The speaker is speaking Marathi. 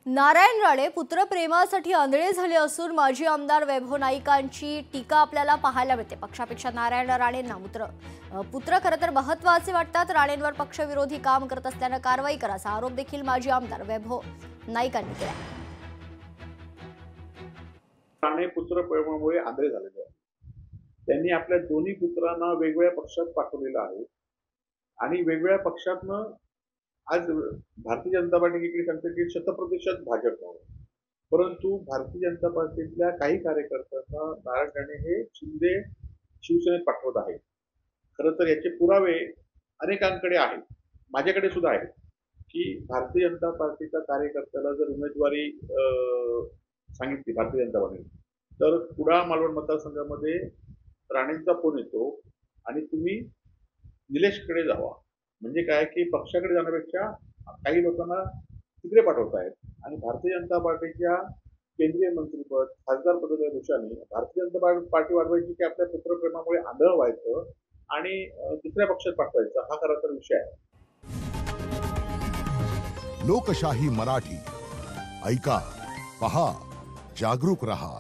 नारायण राणे पुत्रप्रेमासाठी आंधळे झाले असून माजी आमदार वैभव नाईकांची टीका आपल्याला पाहायला मिळते। पक्षापेक्षा नारायण राणेंना पुत्र खरं तर महत्त्वाचे वाटतात। राणेंवर पक्षविरोधी काम करत असल्याने कारवाई करा असा आरोप देखील माजी आमदार वैभव नाईकांनी केला। राणे पुत्रप्रेमामुळे आंधळे झालेले आहेत। त्यांनी आपल्या दोन्ही पुत्रांना वेगवेगळ्या पक्षात पाठवलेलं आहे आणि वेगवेगळ्या पक्षातनं आज भारतीय जनता पार्टी इकडे सांगते की 100% भाजप आहे, परंतु भारतीय जनता पार्टीतल्या काही कार्यकर्त्यांना नारायण राणे हे शिंदे शिवसेनेत पाठवत आहेत। खरं तर याचे पुरावे अनेकांकडे आहेत, माझ्याकडे सुद्धा आहेत की भारतीय जनता पार्टीच्या कार्यकर्त्याला जर उमेदवारी सांगितली भारतीय जनता पार्टी तर कुडाळ मालवण मतदारसंघामध्ये राणेंचा फोन येतो आणि तुम्ही निलेशकडे जावा। म्हणजे काय की पक्षाकडे जाण्यापेक्षा काही लोकांना तिकडे पाठवतायत आणि भारतीय जनता पार्टीच्या केंद्रीय मंत्रीपद खासदार पदाच्या दृष्टीने भारतीय जनता पार्टी वाढवायची की आपल्या पुत्रप्रेमामुळे आंधळ व्हायचं आणि दुसऱ्या पक्षात पाठवायचं हा खरा तर विषय आहे। लोकशाही मराठी ऐका, पहा, जागरूक रहा।